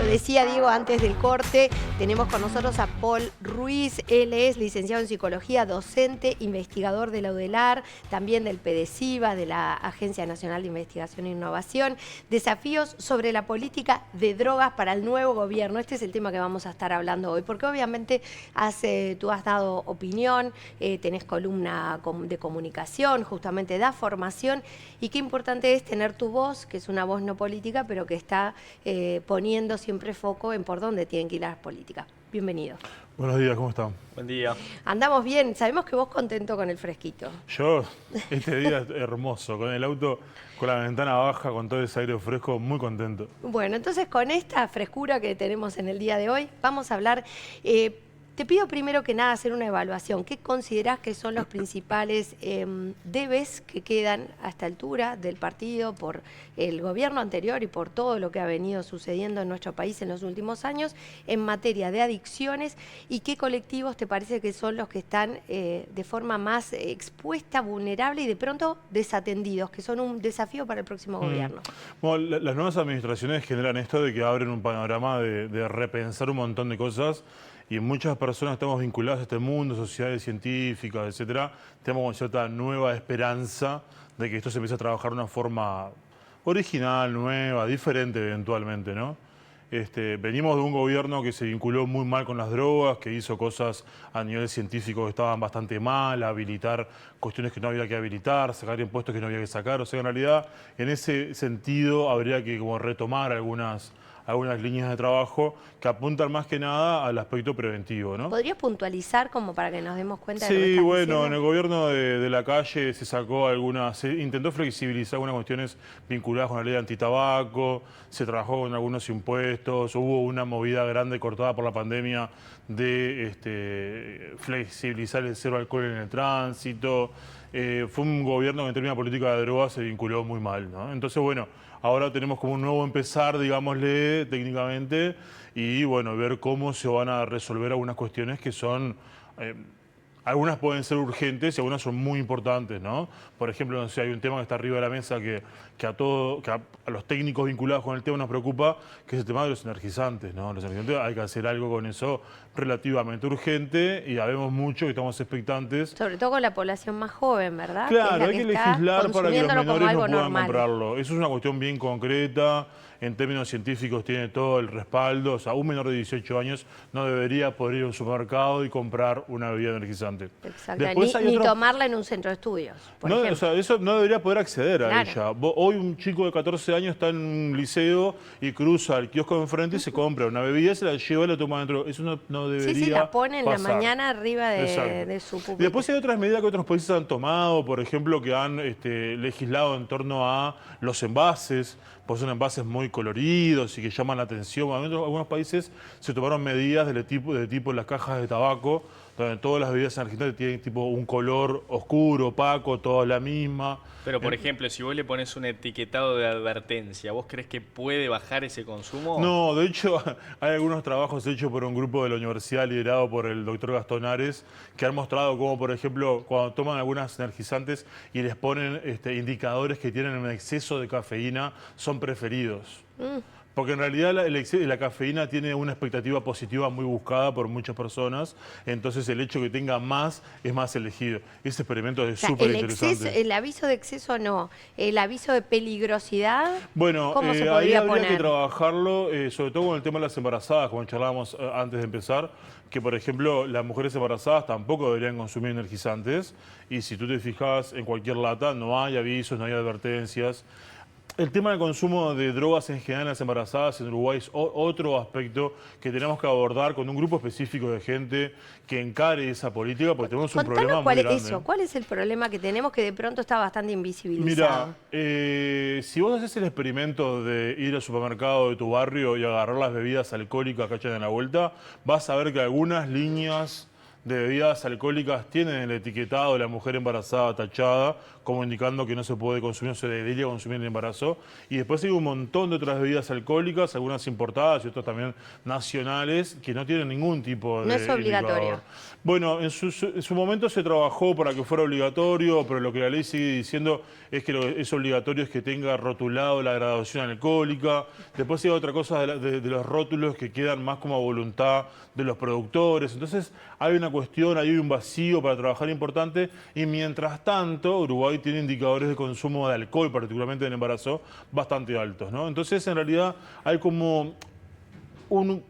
Lo decía Diego antes del corte, tenemos con nosotros a Paul Ruiz. Él es licenciado en Psicología, docente, investigador de la UDELAR, también del PDCIVA, de la Agencia Nacional de Investigación e Innovación. Desafíos sobre la política de drogas para el nuevo gobierno. Este es el tema que vamos a estar hablando hoy, porque obviamente tú has dado opinión, tenés columna de comunicación, justamente da formación, y qué importante es tener tu voz, que es una voz no política, pero que está poniendo siempre foco en por dónde tienen que ir las políticas. Bienvenido. Buenos días, ¿cómo están? Buen día. Andamos bien, sabemos que vos contento con el fresquito. Yo, este día es hermoso, con el auto, con la ventana baja, con todo ese aire fresco, muy contento. Bueno, entonces con esta frescura que tenemos en el día de hoy, vamos a hablar. Te pido primero que nada hacer una evaluación. ¿Qué considerás que son los principales debes que quedan a esta altura del partido por el gobierno anterior y por todo lo que ha venido sucediendo en nuestro país en los últimos años en materia de adicciones? ¿Y qué colectivos te parece que son los que están de forma más expuesta, vulnerable y de pronto desatendidos, que son un desafío para el próximo gobierno? Bueno, las nuevas administraciones generan esto de que abren un panorama de repensar un montón de cosas. Y muchas personas estamos vinculadas a este mundo, sociedades científicas, etcétera. Tenemos cierta nueva esperanza de que esto se empiece a trabajar de una forma original, nueva, diferente eventualmente, ¿no? Venimos de un gobierno que se vinculó muy mal con las drogas, que hizo cosas a nivel científico que estaban bastante mal, habilitar cuestiones que no había que habilitar, sacar impuestos que no había que sacar. O sea, en realidad, en ese sentido, habría que como retomar algunas líneas de trabajo que apuntan más que nada al aspecto preventivo, ¿no? ¿Podrías puntualizar como para que nos demos cuenta de lo que Sí, estás bueno, diciendo? en el gobierno de la calle se sacó se intentó flexibilizar algunas cuestiones vinculadas con la ley de antitabaco, se trabajó con algunos impuestos, hubo una movida grande cortada por la pandemia de flexibilizar el cero alcohol en el tránsito. Fue un gobierno que en términos de política de drogas se vinculó muy mal, ¿no? Entonces, bueno, ahora tenemos como un nuevo empezar, digámosle, técnicamente, y bueno, ver cómo se van a resolver algunas cuestiones que son... algunas pueden ser urgentes y algunas son muy importantes, ¿no? Por ejemplo, no sé, hay un tema que está arriba de la mesa que a los técnicos vinculados con el tema nos preocupa, que es el tema de los energizantes, ¿no? Los energizantes, hay que hacer algo con eso relativamente urgente y sabemos mucho que estamos expectantes. Sobre todo con la población más joven, ¿verdad? Claro, Que hay que está legislar para que los consumiéndolo como menores algo no puedan normal. comprarlo. Eso es una cuestión bien concreta. En términos científicos tiene todo el respaldo. O sea, un menor de 18 años no debería poder ir a un supermercado y comprar una bebida energizante. Exacto, Después hay ni otro... tomarla en un centro de estudios, por No, ejemplo. o sea, eso no debería poder acceder a Claro. ella. Hoy un chico de 14 años está en un liceo y cruza al kiosco de enfrente y se compra una bebida, se la lleva y la toma dentro. Eso no debería Sí, la pone en pasar. la mañana arriba Exacto. de su pupitre. Y después hay otras medidas que otros países han tomado, por ejemplo, que han legislado en torno a los envases, pues son envases muy coloridos y que llaman la atención. Algunos países se tomaron medidas de tipo en las cajas de tabaco, donde todas las bebidas energizantes tienen tipo un color oscuro, opaco, toda la misma. Pero, por ejemplo, si vos le pones un etiquetado de advertencia, ¿vos crees que puede bajar ese consumo? No, de hecho, hay algunos trabajos hechos por un grupo de la universidad liderado por el doctor Gastón Ares, que han mostrado cómo, por ejemplo, cuando toman algunas energizantes y les ponen indicadores que tienen un exceso de cafeína, son preferidos. Porque en realidad la cafeína tiene una expectativa positiva muy buscada por muchas personas, entonces el hecho que tenga más es más elegido. Ese experimento es súper interesante. El aviso de exceso no, el aviso de peligrosidad, Bueno, ¿cómo se ahí podría habría poner? que trabajarlo, sobre todo con el tema de las embarazadas, como charlábamos antes de empezar, que por ejemplo las mujeres embarazadas tampoco deberían consumir energizantes, y si tú te fijas en cualquier lata no hay avisos, no hay advertencias. El tema del consumo de drogas en general en las embarazadas en Uruguay es otro aspecto que tenemos que abordar con un grupo específico de gente que encare esa política, porque tenemos un problema muy grande. ¿Cuál es el problema que tenemos que de pronto está bastante invisibilizado? Mira, si vos haces el experimento de ir al supermercado de tu barrio y agarrar las bebidas alcohólicas que hayan en la vuelta, vas a ver que algunas líneas de bebidas alcohólicas tienen el etiquetado de la mujer embarazada tachada, como indicando que no se puede consumir, no se debería consumir en el embarazo. Y después hay un montón de otras bebidas alcohólicas, algunas importadas y otras también nacionales, que no tienen ningún tipo de No es obligatorio. indicador. Bueno, en su momento se trabajó para que fuera obligatorio, pero lo que la ley sigue diciendo es que es obligatorio es que tenga rotulado la graduación alcohólica. Después hay otra cosa de los rótulos que quedan más como a voluntad de los productores. Entonces hay una cuestión, hay un vacío para trabajar importante, y mientras tanto Uruguay tiene indicadores de consumo de alcohol, particularmente en el embarazo, bastante altos, ¿no? Entonces en realidad hay como un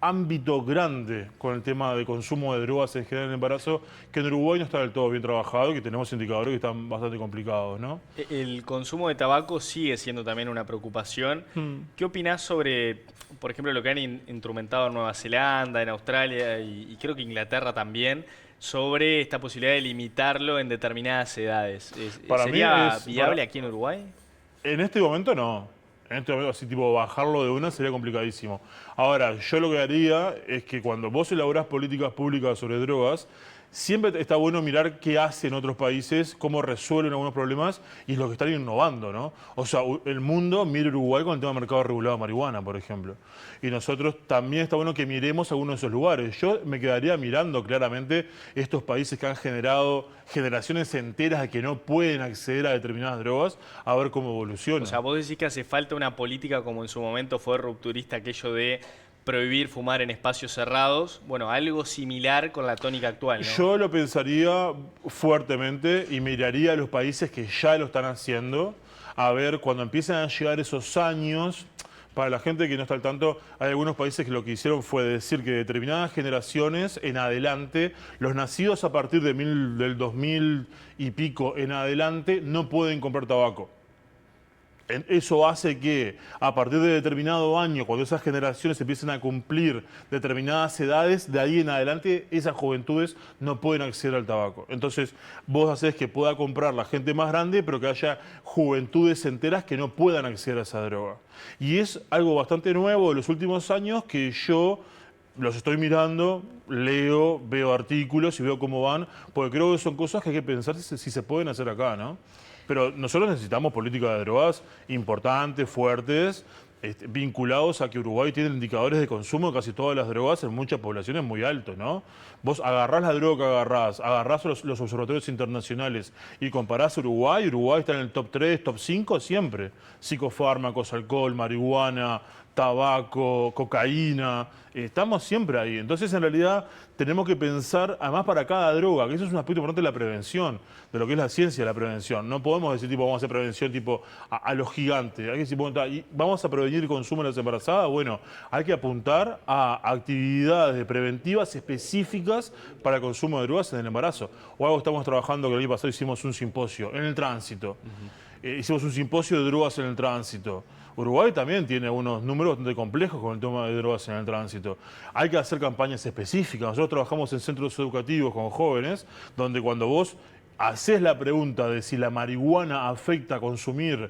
ámbito grande con el tema de consumo de drogas en general en el embarazo, que en Uruguay no está del todo bien trabajado, y que tenemos indicadores que están bastante complicados, ¿no? El consumo de tabaco sigue siendo también una preocupación. ¿Qué opinás sobre, por ejemplo, lo que han instrumentado en Nueva Zelanda, en Australia y creo que Inglaterra también, sobre esta posibilidad de limitarlo en determinadas edades? ¿Sería viable aquí en Uruguay? En este momento no. En este momento, así tipo bajarlo de una sería complicadísimo. Ahora, yo lo que haría es que cuando vos elaborás políticas públicas sobre drogas, siempre está bueno mirar qué hacen otros países, cómo resuelven algunos problemas y lo que están innovando, ¿no? O sea, el mundo mira Uruguay con el tema del mercado regulado de marihuana, por ejemplo. Y nosotros también está bueno que miremos algunos de esos lugares. Yo me quedaría mirando claramente estos países que han generado generaciones enteras de que no pueden acceder a determinadas drogas, a ver cómo evoluciona. O sea, vos decís que hace falta una política como en su momento fue rupturista aquello de prohibir fumar en espacios cerrados. Bueno, algo similar con la tónica actual, ¿no? Yo lo pensaría fuertemente y miraría a los países que ya lo están haciendo, a ver cuando empiezan a llegar esos años. Para la gente que no está al tanto, hay algunos países que lo que hicieron fue decir que determinadas generaciones en adelante, los nacidos a partir del 2000 y pico en adelante, no pueden comprar tabaco. Eso hace que a partir de determinado año, cuando esas generaciones empiecen a cumplir determinadas edades, de ahí en adelante esas juventudes no pueden acceder al tabaco. Entonces vos hacés que pueda comprar la gente más grande, pero que haya juventudes enteras que no puedan acceder a esa droga. Y es algo bastante nuevo de los últimos años que yo los estoy mirando, leo, veo artículos y veo cómo van, porque creo que son cosas que hay que pensar si se pueden hacer acá, ¿no? Pero nosotros necesitamos políticas de drogas importantes, fuertes, vinculados a que Uruguay tiene indicadores de consumo de casi todas las drogas en muchas poblaciones muy altos, ¿no? Vos agarrás la droga que agarrás los observatorios internacionales y comparás Uruguay está en el top 3, top 5 siempre. Psicofármacos, alcohol, marihuana, tabaco, cocaína, estamos siempre ahí. Entonces, en realidad, tenemos que pensar, además para cada droga, que eso es un aspecto importante de la prevención, de lo que es la ciencia de la prevención. No podemos decir, tipo, vamos a hacer prevención tipo a lo gigante. Hay que decir, vamos a prevenir el consumo de las embarazadas. Bueno, hay que apuntar a actividades preventivas específicas para el consumo de drogas en el embarazo. O algo estamos trabajando, que el año pasado hicimos un simposio en el tránsito. Hicimos un simposio de drogas en el tránsito. Uruguay también tiene unos números bastante complejos con el tema de drogas en el tránsito. Hay que hacer campañas específicas. Nosotros trabajamos en centros educativos con jóvenes, donde cuando vos haces la pregunta de si la marihuana afecta a consumir,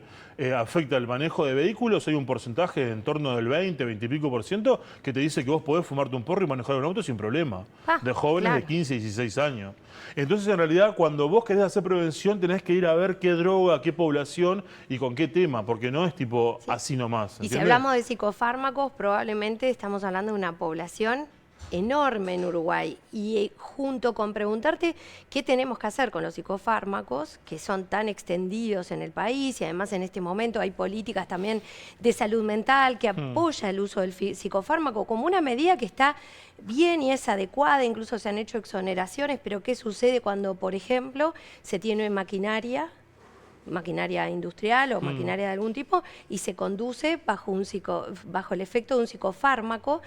afecta el manejo de vehículos, hay un porcentaje en torno del 20 y pico % que te dice que vos podés fumarte un porro y manejar un auto sin problema. De jóvenes de 15 y 16 años. Entonces, en realidad, cuando vos querés hacer prevención, tenés que ir a ver qué droga, qué población y con qué tema, porque no es tipo así nomás. ¿Entiendes? Y si hablamos de psicofármacos, probablemente estamos hablando de una población enorme en Uruguay, y junto con preguntarte qué tenemos que hacer con los psicofármacos que son tan extendidos en el país, y además en este momento hay políticas también de salud mental que apoya el uso del psicofármaco como una medida que está bien y es adecuada, incluso se han hecho exoneraciones, pero ¿qué sucede cuando, por ejemplo, se tiene maquinaria industrial o maquinaria de algún tipo y se conduce bajo el efecto de un psicofármaco?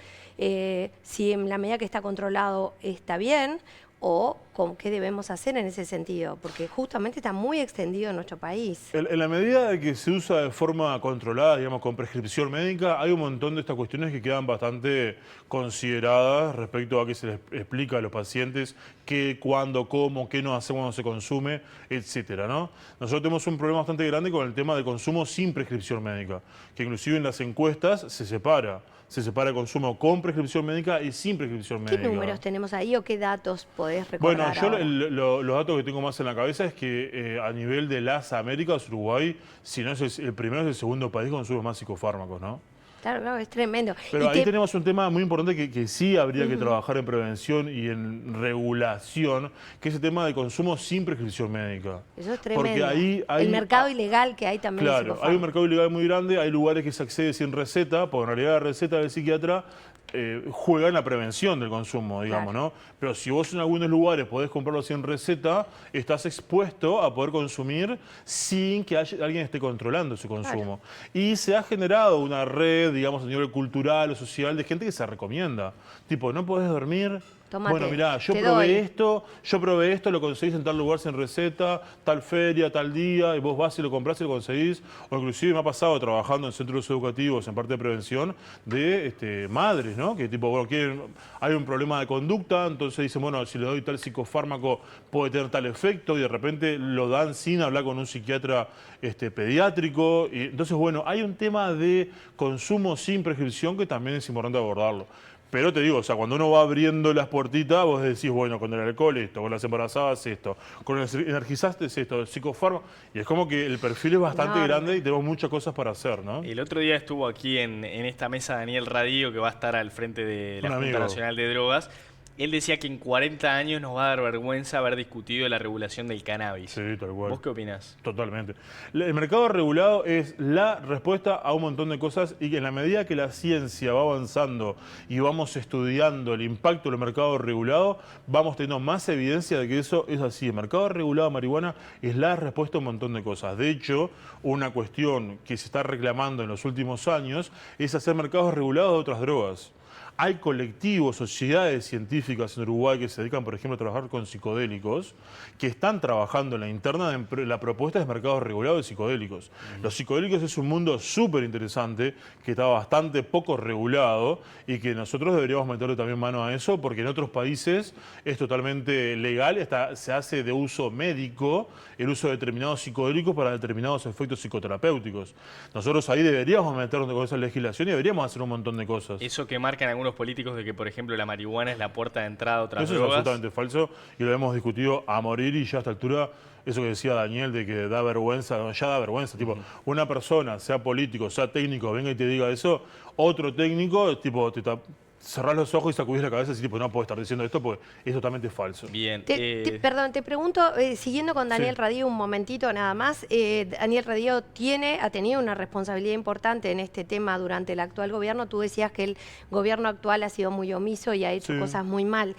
Si en la medida que está controlado está bien, o con qué debemos hacer en ese sentido, porque justamente está muy extendido en nuestro país. En la medida de que se usa de forma controlada, digamos, con prescripción médica, hay un montón de estas cuestiones que quedan bastante consideradas respecto a que se les explica a los pacientes qué, cuándo, cómo, qué no hace cuando se consume, etcétera, ¿no? Nosotros tenemos un problema bastante grande con el tema de consumo sin prescripción médica, que inclusive en las encuestas se separa. Se separa el consumo con prescripción médica y sin prescripción médica. ¿Qué números tenemos ahí o qué datos podés recordar? Bueno, yo los datos que tengo más en la cabeza es que a nivel de las Américas, Uruguay, si no es el primero, es el segundo país que consume más psicofármacos, ¿no? Claro, claro, es tremendo. Pero ahí tenemos un tema muy importante que sí habría que trabajar en prevención y en regulación, que es el tema de consumo sin prescripción médica. Eso es tremendo. Porque ahí hay, el mercado ilegal que hay también. Claro, hay un mercado ilegal muy grande, hay lugares que se accede sin receta, porque en realidad la receta del psiquiatra juega en la prevención del consumo, digamos, Claro. ¿no? Pero si vos en algunos lugares podés comprarlo sin receta, estás expuesto a poder consumir sin que alguien esté controlando su consumo. Claro. Y se ha generado una red, digamos, a nivel cultural o social de gente que se recomienda. Tipo, ¿no podés dormir? Tómate, bueno, mirá, yo probé esto, lo conseguís en tal lugar sin receta, tal feria, tal día, y vos vas y lo comprás y lo conseguís. O inclusive me ha pasado trabajando en centros educativos, en parte de prevención, de madres, ¿no? Que tipo, bueno, hay un problema de conducta, entonces dicen, bueno, si le doy tal psicofármaco puede tener tal efecto, y de repente lo dan sin hablar con un psiquiatra pediátrico. Y entonces, bueno, hay un tema de consumo sin prescripción que también es importante abordarlo. Pero te digo, o sea, cuando uno va abriendo las puertitas, vos decís, bueno, con el alcohol esto, con las embarazadas esto, con el energizantes esto, el psicofármaco, y es como que el perfil es bastante grande y tenemos muchas cosas para hacer, ¿no? El otro día estuvo aquí en esta mesa Daniel Radío, que va a estar al frente de la Junta Nacional de Drogas. Él decía que en 40 años nos va a dar vergüenza haber discutido la regulación del cannabis. Sí, tal cual. ¿Vos qué opinás? Totalmente. El mercado regulado es la respuesta a un montón de cosas y que en la medida que la ciencia va avanzando y vamos estudiando el impacto del mercado regulado, vamos teniendo más evidencia de que eso es así. El mercado regulado de marihuana es la respuesta a un montón de cosas. De hecho, una cuestión que se está reclamando en los últimos años es hacer mercados regulados de otras drogas. Hay colectivos, sociedades científicas en Uruguay que se dedican, por ejemplo, a trabajar con psicodélicos, que están trabajando en la interna de la propuesta de mercados regulados de psicodélicos. Los psicodélicos es un mundo súper interesante, que está bastante poco regulado y que nosotros deberíamos meterle también mano a eso, porque en otros países es totalmente legal, se hace de uso médico el uso de determinados psicodélicos para determinados efectos psicoterapéuticos. Nosotros ahí deberíamos meternos con esa legislación y deberíamos hacer un montón de cosas. Eso que marcan algunos políticos de que, por ejemplo, la marihuana es la puerta de entrada a otras drogas. Eso es absolutamente falso y lo hemos discutido a morir, y ya a esta altura, eso que decía Daniel de que da vergüenza, ya da vergüenza. Tipo, una persona, sea político, sea técnico, venga y te diga eso, otro técnico, tipo, cerrás los ojos y sacudís la cabeza y decís, pues no puedo estar diciendo esto porque es totalmente falso. Bien. Perdón, te pregunto, siguiendo con Daniel Radío un momentito nada más, Daniel Radío ha tenido una responsabilidad importante en este tema durante el actual gobierno. Tú decías que el gobierno actual ha sido muy omiso y ha hecho cosas muy mal.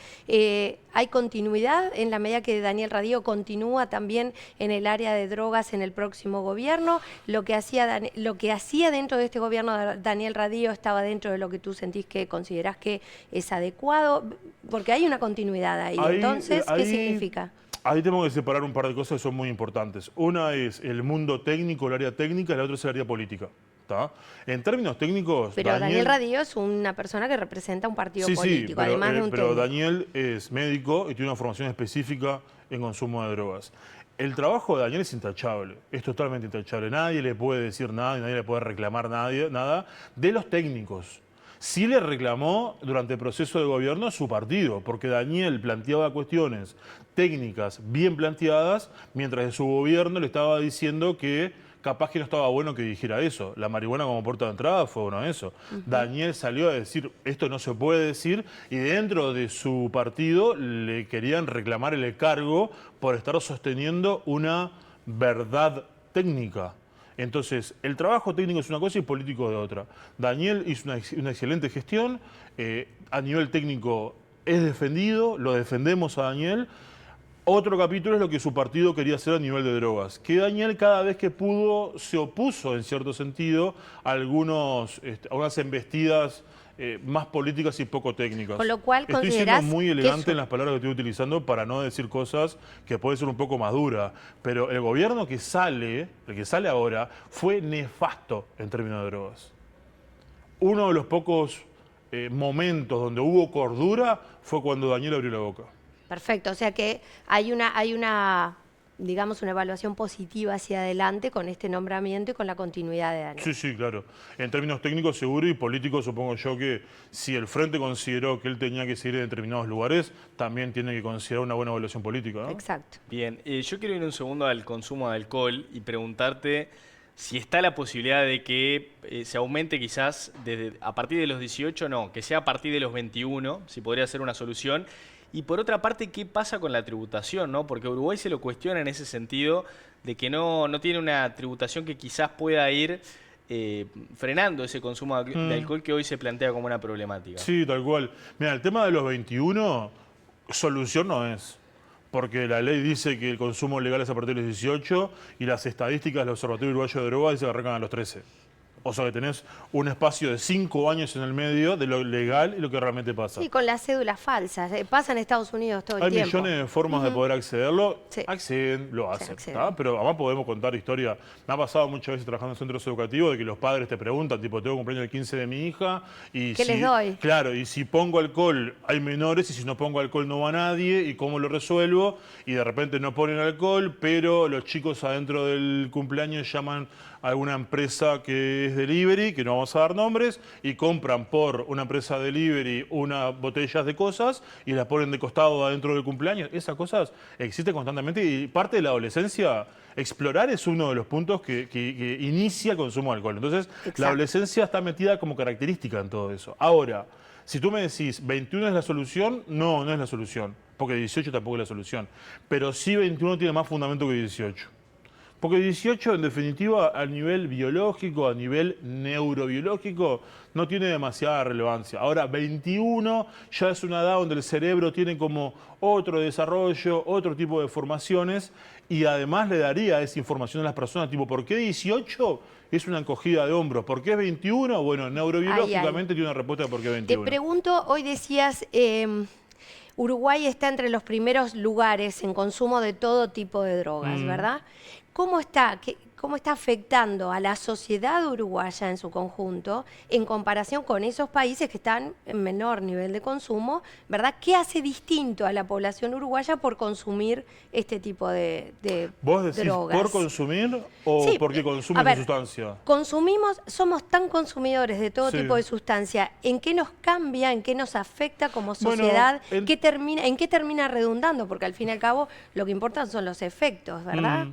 ¿Hay continuidad en la medida que Daniel Radío continúa también en el área de drogas en el próximo gobierno? ¿Lo que hacía dentro de este gobierno Daniel Radío estaba dentro de lo que tú sentís que considerás que es adecuado? Porque hay una continuidad ahí. Entonces, ¿qué significa? Ahí tenemos que separar un par de cosas que son muy importantes. Una es el mundo técnico, el área técnica, y la otra es el área política. ¿Tá? En términos técnicos... Pero Daniel Radío es una persona que representa un partido político, pero, además de un pero técnico. Daniel es médico y tiene una formación específica en consumo de drogas. El trabajo de Daniel es intachable, es totalmente intachable. Nadie le puede decir nada y nadie le puede reclamar nada de los técnicos. Sí le reclamó durante el proceso de gobierno a su partido, porque Daniel planteaba cuestiones técnicas bien planteadas, mientras de su gobierno le estaba diciendo que capaz que no estaba bueno que dijera eso. La marihuana como puerta de entrada fue uno de esos. Daniel salió a decir, esto no se puede decir, y dentro de su partido le querían reclamar el cargo por estar sosteniendo una verdad técnica. Entonces, el trabajo técnico es una cosa y político de otra. Daniel hizo una excelente gestión, a nivel técnico es defendido, lo defendemos a Daniel. Otro capítulo es lo que su partido quería hacer a nivel de drogas. Que Daniel cada vez que pudo se opuso, en cierto sentido, a algunas embestidas más políticas y poco técnicas. Con lo cual Estoy siendo considerás muy que elegante eso- en las palabras que estoy utilizando para no decir cosas que pueden ser un poco más duras. Pero el gobierno que sale, el que sale ahora, fue nefasto en términos de drogas. Uno de los pocos momentos donde hubo cordura fue cuando Daniel abrió la boca. Perfecto, o sea que hay una, digamos, una evaluación positiva hacia adelante con este nombramiento y con la continuidad de Daniel. Sí, sí, claro. En términos técnicos seguro y políticos supongo yo que si el Frente consideró que él tenía que seguir en determinados lugares, también tiene que considerar una buena evaluación política, ¿no? Exacto. Bien, yo quiero ir un segundo al consumo de alcohol y preguntarte si está la posibilidad de que se aumente quizás a partir de los 18, no, que sea a partir de los 21, si podría ser una solución. Y por otra parte, ¿qué pasa con la tributación, no? Porque Uruguay se lo cuestiona en ese sentido de que no tiene una tributación que quizás pueda ir frenando ese consumo de alcohol que hoy se plantea como una problemática. Sí, tal cual. Mira, el tema de los 21, solución no es. Porque la ley dice que el consumo legal es a partir de los 18 y las estadísticas del Observatorio Uruguayo de Drogas dicen que arrancan a los 13. O sea que tenés un espacio de 5 años en el medio de lo legal y lo que realmente pasa. Sí, con las cédulas falsas. Pasa en Estados Unidos todo el Hay tiempo. millones de formas de poder accederlo. Sí. Acceden, lo hacen. acceden. ¿Tá? Pero además podemos contar historia. Me ha pasado muchas veces trabajando en centros educativos de que los padres te preguntan, tipo, tengo cumpleaños el 15 de mi hija. Y ¿Qué les doy? Claro, y si pongo alcohol hay menores y si no pongo alcohol no va nadie. ¿Y cómo lo resuelvo? Y de repente no ponen alcohol, pero los chicos adentro del cumpleaños llaman a alguna empresa que es delivery, que no vamos a dar nombres, y compran por una empresa delivery unas botellas de cosas y las ponen de costado adentro del cumpleaños. Esas cosas existen constantemente y parte de la adolescencia, explorar es uno de los puntos que inicia el consumo de alcohol. Entonces, Exacto. la adolescencia está metida como característica en todo eso. Ahora, si tú me decís, 21 es la solución, no, no es la solución, porque 18 tampoco es la solución. Pero sí 21 tiene más fundamento que 18. Porque 18, en definitiva, a nivel biológico, a nivel neurobiológico, no tiene demasiada relevancia. Ahora, 21 ya es una edad donde el cerebro tiene como otro desarrollo, otro tipo de formaciones, y además le daría esa información a las personas, tipo, ¿por qué 18? Es una encogida de hombros. ¿Por qué es 21? Bueno, neurobiológicamente tiene una respuesta de por qué Te 21. pregunto, hoy decías, Uruguay está entre los primeros lugares en consumo de todo tipo de drogas, ¿verdad? ¿Cómo está afectando a la sociedad uruguaya en su conjunto en comparación con esos países que están en menor nivel de consumo, ¿verdad? ¿Qué hace distinto a la población uruguaya por consumir este tipo de ¿Vos decís drogas? por consumir o Sí, porque a consumen ver, su sustancia? Somos tan consumidores de todo Sí. tipo de sustancia. ¿En qué nos cambia, en qué nos afecta como Bueno, sociedad? en- ¿En qué termina redundando? Porque al fin y al cabo lo que importan son los efectos, ¿verdad?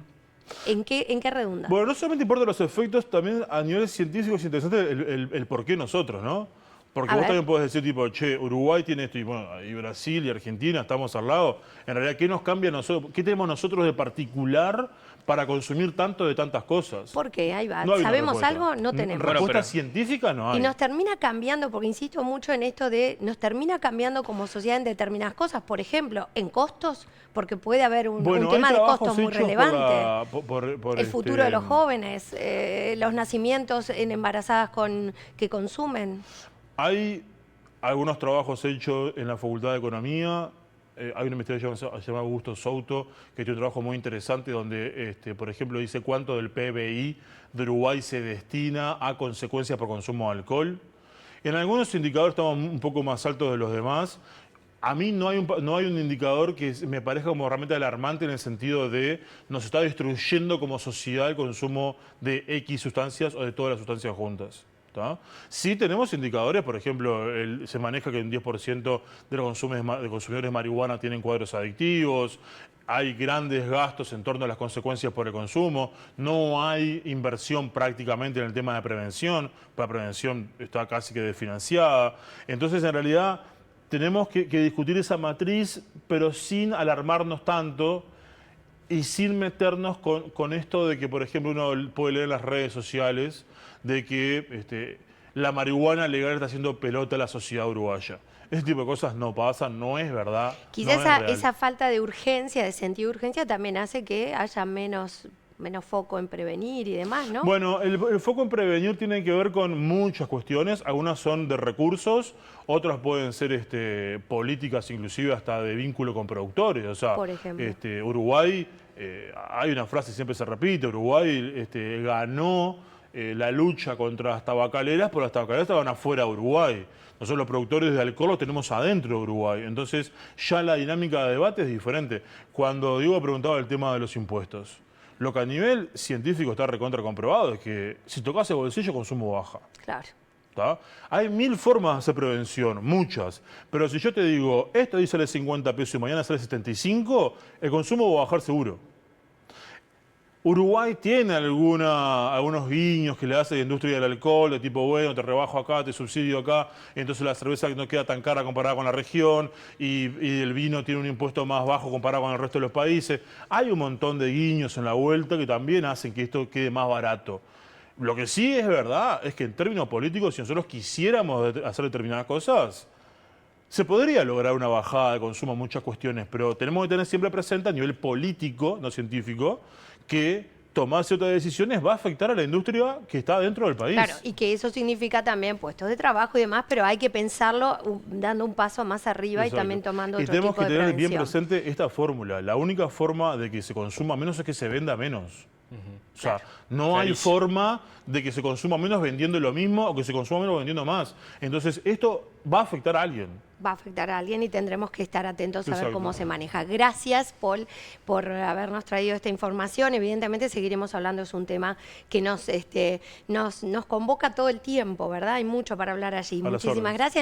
¿En qué redunda? Bueno, no solamente importan los efectos, también a nivel científico es interesante el por qué nosotros, ¿no? Porque A vos ver. también podés decir, tipo, che, Uruguay tiene esto, y bueno, y Brasil y Argentina, estamos al lado. En realidad, ¿qué nos cambia a nosotros? ¿Qué tenemos nosotros de particular para consumir tanto de tantas cosas? ¿Por qué? Ahí va. No hay una ¿Sabemos respuesta. algo? No tenemos. Bueno, Respuesta pero- científica no hay. Y nos termina cambiando, porque insisto mucho en esto de, nos termina cambiando como sociedad en determinadas cosas. Por ejemplo, en costos, porque puede haber un Bueno, tema hay de trabajos costos muy hechos por relevante. por El futuro de los jóvenes, los nacimientos en embarazadas que consumen. Hay algunos trabajos hechos en la Facultad de Economía. Hay un investigador llamado Augusto Souto que tiene un trabajo muy interesante donde, por ejemplo, dice cuánto del PBI de Uruguay se destina a consecuencias por consumo de alcohol. En algunos indicadores estamos un poco más altos de los demás. A mí no hay un indicador que me parezca como realmente alarmante en el sentido de nos está destruyendo como sociedad el consumo de X sustancias o de todas las sustancias juntas. ¿Tá? Sí tenemos indicadores, por ejemplo, se maneja que un 10% de los consumidores de marihuana tienen cuadros adictivos, hay grandes gastos en torno a las consecuencias por el consumo, no hay inversión prácticamente en el tema de prevención, la prevención está casi que desfinanciada. Entonces, en realidad, tenemos que discutir esa matriz, pero sin alarmarnos tanto y sin meternos con esto de que, por ejemplo, uno puede leer en las redes sociales de que la marihuana legal está haciendo pelota a la sociedad uruguaya. Ese tipo de cosas no pasan, no es verdad. Quizás no es real. esa falta de urgencia, de sentido de urgencia, también hace que haya menos foco en prevenir y demás, ¿no? Bueno, el foco en prevenir tiene que ver con muchas cuestiones. Algunas son de recursos, otras pueden ser políticas, inclusive hasta de vínculo con productores. O sea, por ejemplo. Uruguay, hay una frase que siempre se repite, Uruguay ganó la lucha contra las tabacaleras, pero las tabacaleras estaban afuera de Uruguay. Nosotros los productores de alcohol los tenemos adentro de Uruguay. Entonces ya la dinámica de debate es diferente. Cuando Diego preguntaba el tema de los impuestos, lo que a nivel científico está recontra comprobado es que si tocas el bolsillo, consumo baja. Claro. ¿Tá? Hay 1000 formas de hacer prevención, muchas. Pero si yo te digo, esto hoy sale 50 pesos y mañana sale 75, el consumo va a bajar seguro. Uruguay tiene algunos guiños que le hace la industria del alcohol, de tipo, bueno, te rebajo acá, te subsidio acá, entonces la cerveza no queda tan cara comparada con la región y el vino tiene un impuesto más bajo comparado con el resto de los países. Hay un montón de guiños en la vuelta que también hacen que esto quede más barato. Lo que sí es verdad es que en términos políticos, si nosotros quisiéramos hacer determinadas cosas, se podría lograr una bajada de consumo en muchas cuestiones, pero tenemos que tener siempre presente a nivel político, no científico, que tomar ciertas decisiones va a afectar a la industria que está dentro del país. Claro, y que eso significa también puestos de trabajo y demás, pero hay que pensarlo dando un paso más arriba. Exacto. Y también tomando y otro tenemos tipo que de tener bien prevención. presente esta fórmula. La única forma de que se consuma menos es que se venda menos. O sea, no hay forma de que se consuma menos vendiendo lo mismo o que se consuma menos vendiendo más. Entonces, esto va a afectar a alguien. Va a afectar a alguien y tendremos que estar atentos a ver Exacto. cómo se maneja. Gracias, Paul, por habernos traído esta información. Evidentemente seguiremos hablando, es un tema que nos convoca todo el tiempo, ¿verdad? Hay mucho para hablar allí. A las Muchísimas órdenes. gracias.